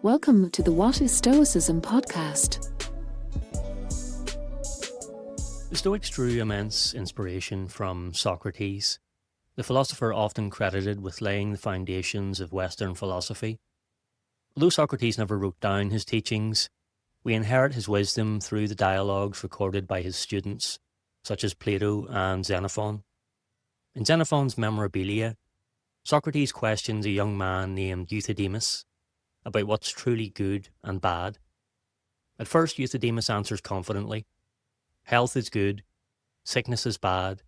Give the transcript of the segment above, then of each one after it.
Welcome to the What is Stoicism podcast. The Stoics drew immense inspiration from Socrates, the philosopher often credited with laying the foundations of Western philosophy. Although Socrates never wrote down his teachings, we inherit his wisdom through the dialogues recorded by his students, such as Plato and Xenophon. In Xenophon's Memorabilia, Socrates questions a young man named Euthydemus about what's truly good and bad. At first, Euthydemus answers confidently, health is good, sickness is bad,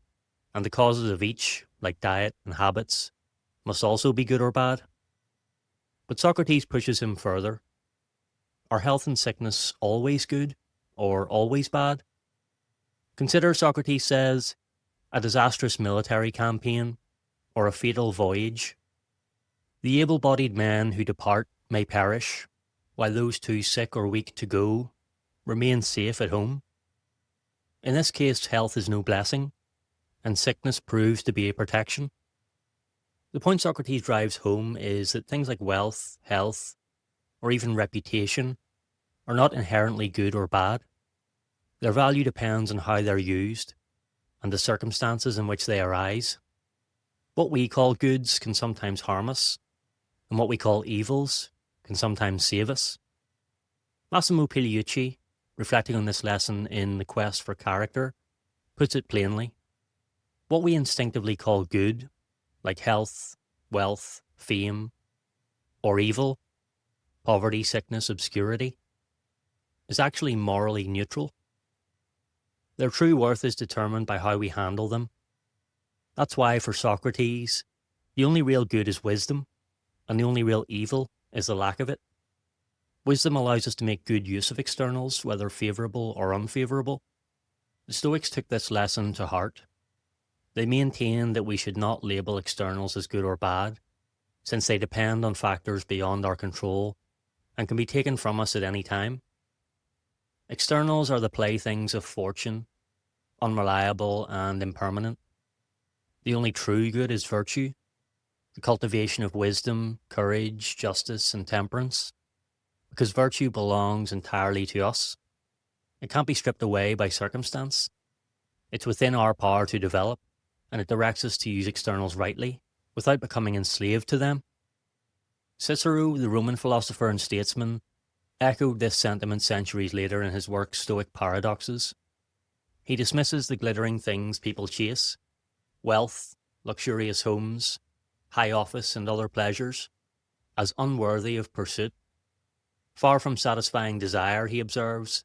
and the causes of each, like diet and habits, must also be good or bad. But Socrates pushes him further. Are health and sickness always good or always bad? Consider, Socrates says, a disastrous military campaign or a fatal voyage. The able-bodied men who depart may perish, while those too sick or weak to go remain safe at home. In this case, health is no blessing, and sickness proves to be a protection. The point Socrates drives home is that things like wealth, health, or even reputation are not inherently good or bad. Their value depends on how they're used and the circumstances in which they arise. What we call goods can sometimes harm us, and what we call evils can sometimes save us. Massimo Pigliucci, reflecting on this lesson in The Quest for Character, puts it plainly. What we instinctively call good, like health, wealth, fame, or evil, poverty, sickness, obscurity, is actually morally neutral. Their true worth is determined by how we handle them. That's why, for Socrates, the only real good is wisdom, and the only real evil is the lack of it. Wisdom allows us to make good use of externals, whether favourable or unfavourable. The Stoics took this lesson to heart. They maintained that we should not label externals as good or bad, since they depend on factors beyond our control and can be taken from us at any time. Externals are the playthings of fortune, unreliable and impermanent. The only true good is virtue, the cultivation of wisdom, courage, justice, and temperance, because virtue belongs entirely to us. It can't be stripped away by circumstance. It's within our power to develop, and it directs us to use externals rightly, without becoming enslaved to them. Cicero, the Roman philosopher and statesman, echoed this sentiment centuries later in his work Stoic Paradoxes. He dismisses the glittering things people chase, wealth, luxurious homes, high office and other pleasures, as unworthy of pursuit. Far from satisfying desire, he observes,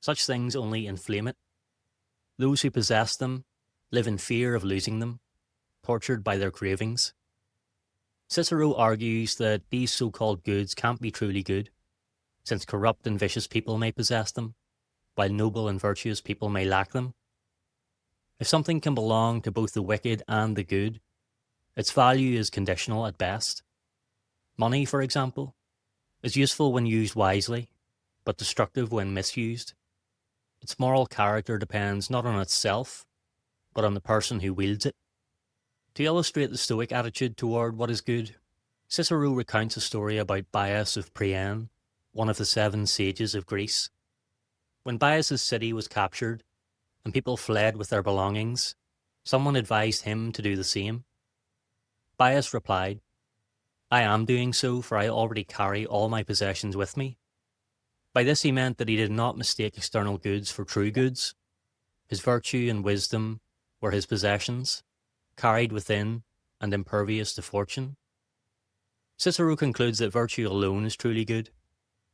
such things only inflame it. Those who possess them live in fear of losing them, tortured by their cravings. Cicero argues that these so-called goods can't be truly good, since corrupt and vicious people may possess them, while noble and virtuous people may lack them. If something can belong to both the wicked and the good, its value is conditional at best. Money, for example, is useful when used wisely, but destructive when misused. Its moral character depends not on itself, but on the person who wields it. To illustrate the Stoic attitude toward what is good, Cicero recounts a story about Bias of Priene, one of the 7 sages of Greece. When Bias's city was captured, and people fled with their belongings, someone advised him to do the same. Bias replied, "I am doing so, for I already carry all my possessions with me." By this he meant that he did not mistake external goods for true goods. His virtue and wisdom were his possessions, carried within and impervious to fortune. Cicero concludes that virtue alone is truly good.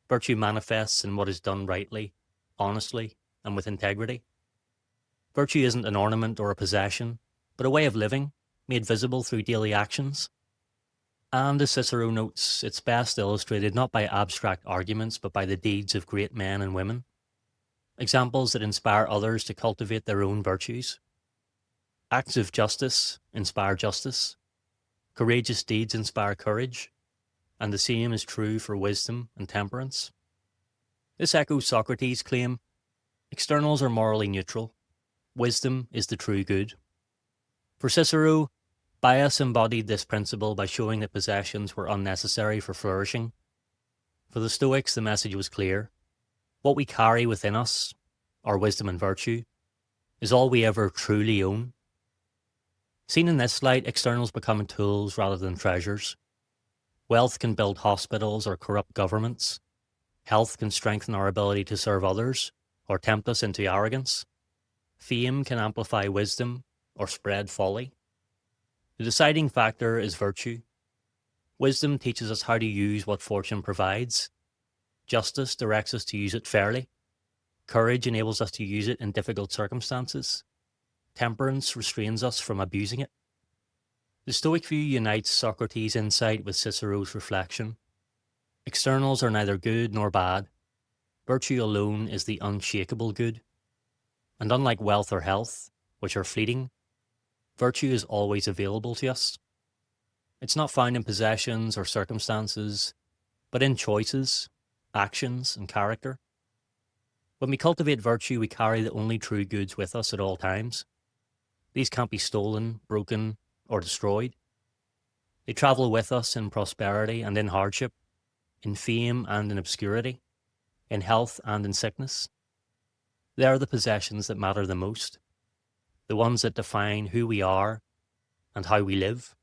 Virtue manifests in what is done rightly, honestly, and with integrity. Virtue isn't an ornament or a possession, but a way of living, made visible through daily actions. And as Cicero notes, it's best illustrated not by abstract arguments, but by the deeds of great men and women. Examples that inspire others to cultivate their own virtues. Acts of justice inspire justice. Courageous deeds inspire courage. And the same is true for wisdom and temperance. This echoes Socrates' claim, externals are morally neutral. Wisdom is the true good. For Cicero, Bias embodied this principle by showing that possessions were unnecessary for flourishing. For the Stoics, the message was clear. What we carry within us, our wisdom and virtue, is all we ever truly own. Seen in this light, externals become tools rather than treasures. Wealth can build hospitals or corrupt governments. Health can strengthen our ability to serve others or tempt us into arrogance. Fame can amplify wisdom or spread folly. The deciding factor is virtue. Wisdom teaches us how to use what fortune provides. Justice directs us to use it fairly. Courage enables us to use it in difficult circumstances. Temperance restrains us from abusing it. The Stoic view unites Socrates' insight with Cicero's reflection. Externals are neither good nor bad. Virtue alone is the unshakeable good. And unlike wealth or health, which are fleeting, virtue is always available to us. It's not found in possessions or circumstances, but in choices, actions, and character. When we cultivate virtue, we carry the only true goods with us at all times. These can't be stolen, broken, or destroyed. They travel with us in prosperity and in hardship, in fame and in obscurity, in health and in sickness. They are the possessions that matter the most, the ones that define who we are and how we live.